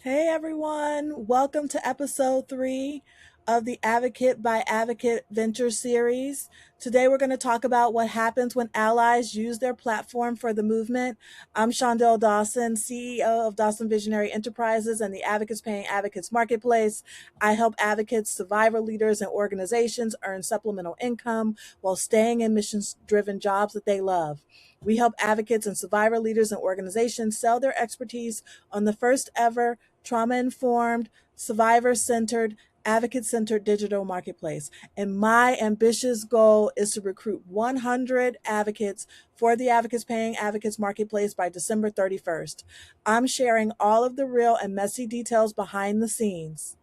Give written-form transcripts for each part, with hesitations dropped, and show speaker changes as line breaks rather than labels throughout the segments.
Hey everyone, welcome to episode 3 of the Advocate by Advocate Venture series. Today we're going to talk about what happens when allies use their platform for the movement. I'm Shondell Dawson, CEO of Dawson Visionary Enterprises and the Advocates Paying Advocates Marketplace. I help advocates, survivor leaders, and organizations earn supplemental income while staying in mission-driven jobs that they love. We help advocates and survivor leaders and organizations sell their expertise on the first ever trauma-informed, survivor-centered, advocate-centered digital marketplace. And my ambitious goal is to recruit 100 advocates for the Advocates Paying Advocates Marketplace by December 31st. I'm sharing all of the real and messy details behind the scenes.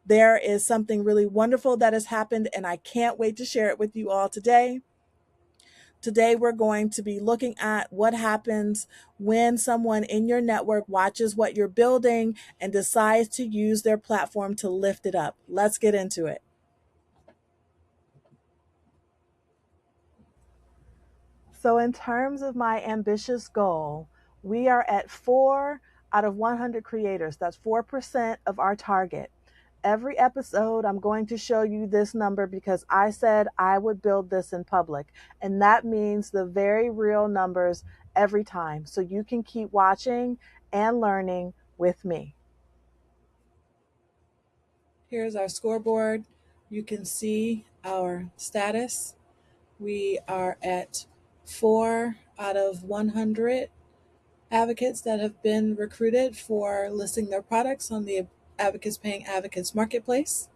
There is something really wonderful that has happened, and I can't wait to share it with you all today. Today, we're going to be looking at what happens when someone in your network watches what you're building and decides to use their platform to lift it up. Let's get into it. So in terms of my ambitious goal, we are at 4 out of 100 creators. That's 4% of our target. Every episode, I'm going to show you this number because I said I would build this in public. And that means the very real numbers every time. So you can keep watching and learning with me. Here's our scoreboard. You can see our status. We are at 4 out of 100 advocates that have been recruited for listing their products on the Advocates Paying Advocates Marketplace.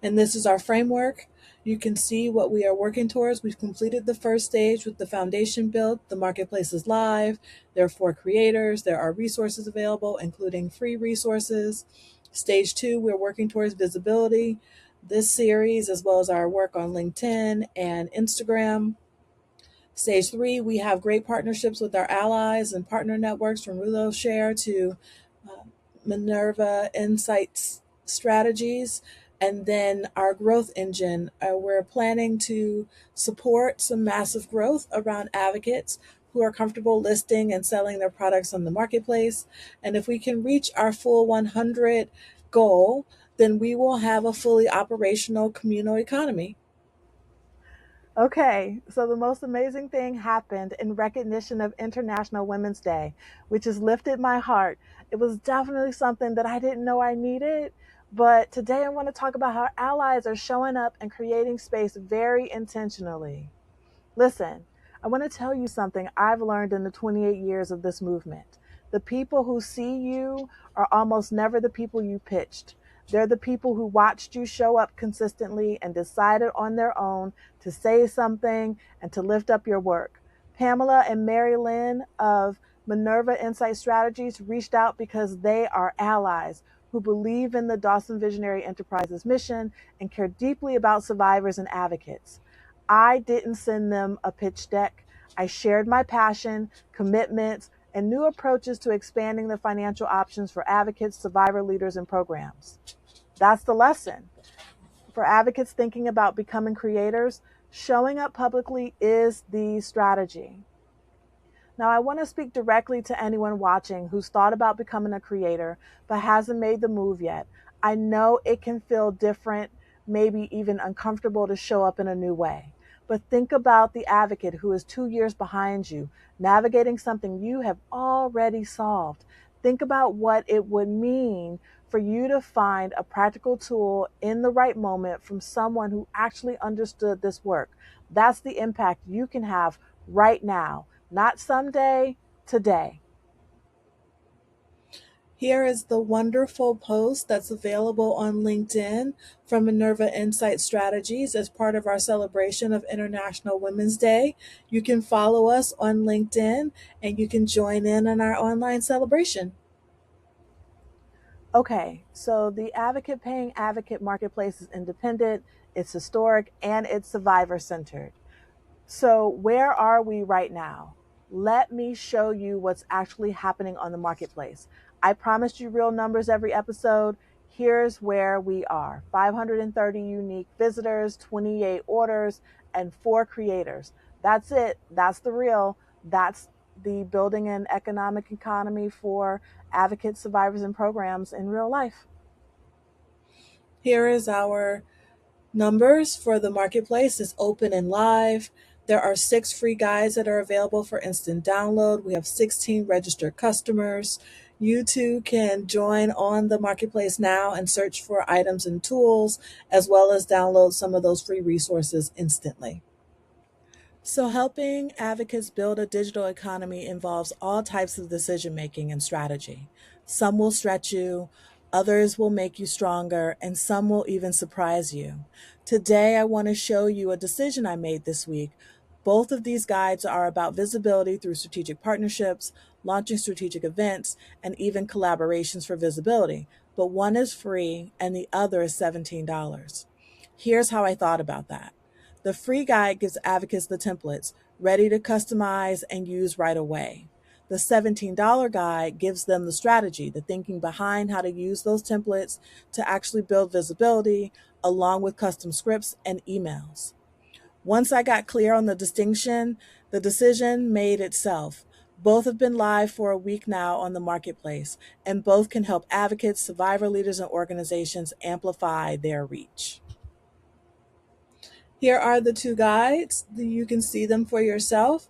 And this is our framework. You can see what we are working towards. We've completed the first stage with the foundation built. The marketplace is live. There are 4 creators. There are resources available, including free resources. Stage 2, we're working towards visibility. This series, as well as our work on LinkedIn and Instagram. Stage 3, we have great partnerships with our allies and partner networks from Rulo Share to Minerva Insight Strategies. And then our growth engine, we're planning to support some massive growth around advocates who are comfortable listing and selling their products on the marketplace. And if we can reach our full 100 goal, then we will have a fully operational communal economy. Okay, so the most amazing thing happened in recognition of International Women's Day, which has lifted my heart. It was definitely something that I didn't know I needed, but today I want to talk about how allies are showing up and creating space very intentionally. Listen, I want to tell you something I've learned in the 28 years of this movement. The people who see you are almost never the people you pitched. They're the people who watched you show up consistently and decided on their own to say something and to lift up your work. Pamela and Mary Lynn of Minerva Insight Strategies reached out because they are allies who believe in the Dawson Visionary Enterprises mission and care deeply about survivors and advocates. I didn't send them a pitch deck. I shared my passion, commitments, and new approaches to expanding the financial options for advocates, survivor leaders, and programs. That's the lesson. For advocates thinking about becoming creators, showing up publicly is the strategy. Now, I want to speak directly to anyone watching who's thought about becoming a creator but hasn't made the move yet. I know it can feel different, maybe even uncomfortable to show up in a new way. But think about the advocate who is 2 years behind you, navigating something you have already solved. Think about what it would mean for you to find a practical tool in the right moment from someone who actually understood this work. That's the impact you can have right now, not someday, today. Here is the wonderful post that's available on LinkedIn from Minerva Insight Strategies as part of our celebration of International Women's Day. You can follow us on LinkedIn and you can join in on our online celebration. Okay, so the Advocate Paying Advocate Marketplace is independent, it's historic, and it's survivor centered. So where are we right now? Let me show you what's actually happening on the marketplace. I promised you real numbers every episode. Here's where we are. 530 unique visitors, 28 orders, and 4 creators. That's it. That's the real. That's the building an economic economy for advocates, survivors, and programs in real life. Here is our numbers for the marketplace. Is open and live. There are 6 free guides that are available for instant download. We have 16 registered customers. You too can join on the marketplace now and search for items and tools, as well as download some of those free resources instantly. So, helping advocates build a digital economy involves all types of decision making and strategy. Some will stretch you, others will make you stronger, and some will even surprise you. Today, I want to show you a decision I made this week. Both of these guides are about visibility through strategic partnerships, launching strategic events, and even collaborations for visibility. But one is free and the other is $17. Here's how I thought about that. The free guide gives advocates the templates ready to customize and use right away. The $17 guide gives them the strategy, the thinking behind how to use those templates to actually build visibility, along with custom scripts and emails. Once I got clear on the distinction, the decision made itself. Both have been live for a week now on the marketplace, and both can help advocates, survivor leaders, and organizations amplify their reach. Here are the 2 guides. You can see them for yourself.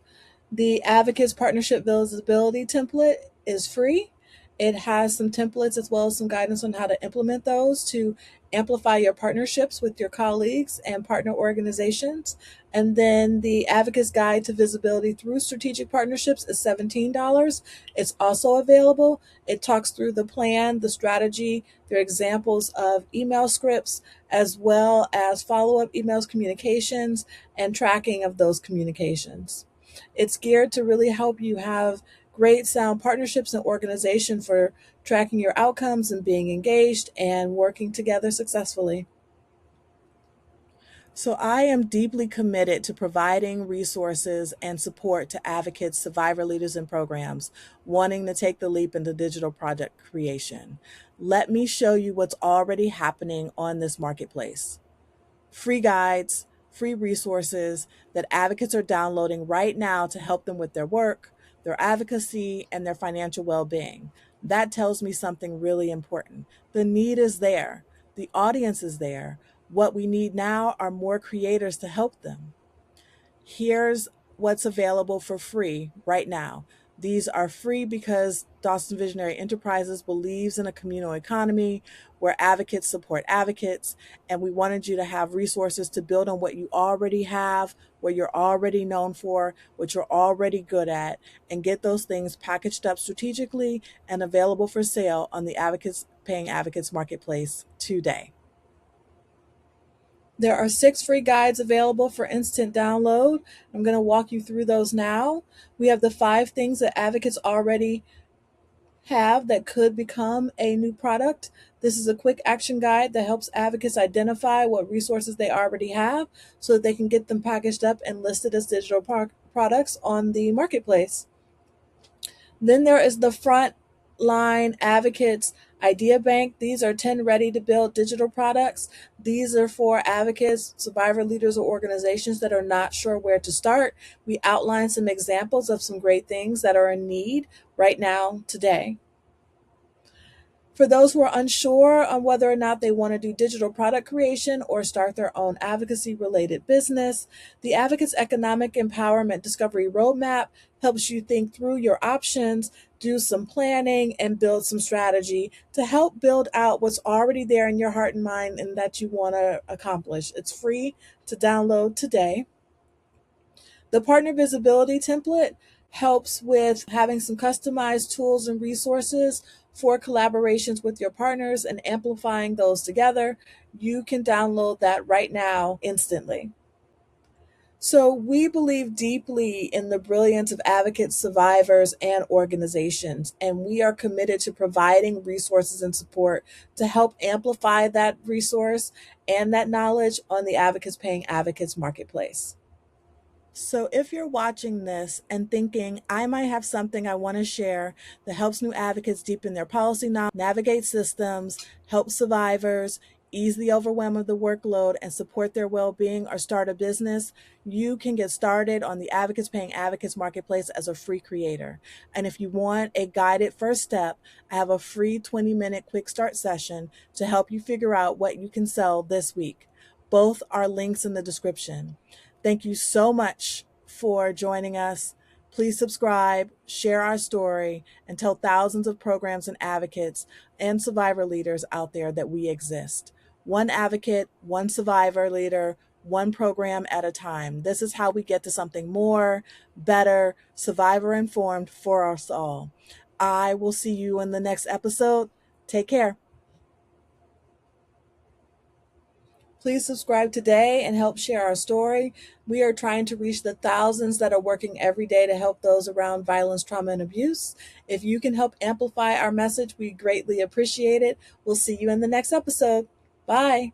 The Advocates Partnership Visibility template is free. It has some templates as well as some guidance on how to implement those to amplify your partnerships with your colleagues and partner organizations. And then the Advocates Guide to Visibility through Strategic Partnerships is $17. It's also available. It talks through the plan, the strategy. There are examples of email scripts as well as follow-up emails, communications, and tracking of those communications. It's geared to really help you have great sound partnerships and organization for tracking your outcomes and being engaged and working together successfully. So I am deeply committed to providing resources and support to advocates, survivor leaders, and programs wanting to take the leap into digital project creation. Let me show you what's already happening on this marketplace. Free guides, free resources that advocates are downloading right now to help them with their work, their advocacy, and their financial well-being. That tells me something really important. The need is there. The audience is there. What we need now are more creators to help them. Here's what's available for free right now. These are free because Dawson Visionary Enterprises believes in a communal economy where advocates support advocates, and we wanted you to have resources to build on what you already have, what you're already known for, what you're already good at, and get those things packaged up strategically and available for sale on the Advocates Paying Advocates Marketplace today. There are 6 free guides available for instant download. I'm going to walk you through those now. We have the 5 things that advocates already have that could become a new product. This is a quick action guide that helps advocates identify what resources they already have so that they can get them packaged up and listed as digital products on the marketplace. Then there is the Frontline Advocates Idea Bank. These are 10 ready to build digital products. These are for advocates, survivor leaders, or organizations that are not sure where to start. We outline some examples of some great things that are in need right now today. For those who are unsure on whether or not they want to do digital product creation or start their own advocacy related business, the Advocates Economic Empowerment Discovery Roadmap helps you think through your options, do some planning, and build some strategy to help build out what's already there in your heart and mind and that you want to accomplish. It's free to download today. The Partner Visibility Template helps with having some customized tools and resources for collaborations with your partners and amplifying those together. You can download that right now instantly. So, we believe deeply in the brilliance of advocates, survivors, and organizations, and we are committed to providing resources and support to help amplify that resource and that knowledge on the Advocates Paying Advocates Marketplace. So, if you're watching this and thinking, I might have something I want to share that helps new advocates deepen their policy knowledge, navigate systems, help survivors, ease the overwhelm of the workload and support their well-being or start a business, you can get started on the Advocates Paying Advocates Marketplace as a free creator. And if you want a guided first step, I have a free 20-minute quick start session to help you figure out what you can sell this week. Both are links in the description. Thank you so much for joining us. Please subscribe, share our story, and tell thousands of programs and advocates and survivor leaders out there that we exist. One advocate, one survivor leader, one program at a time. This is how we get to something more, better, survivor informed for us all. I will see you in the next episode. Take care. Please subscribe today and help share our story. We are trying to reach the thousands that are working every day to help those around violence, trauma, and abuse. If you can help amplify our message, we greatly appreciate it. We'll see you in the next episode. Bye.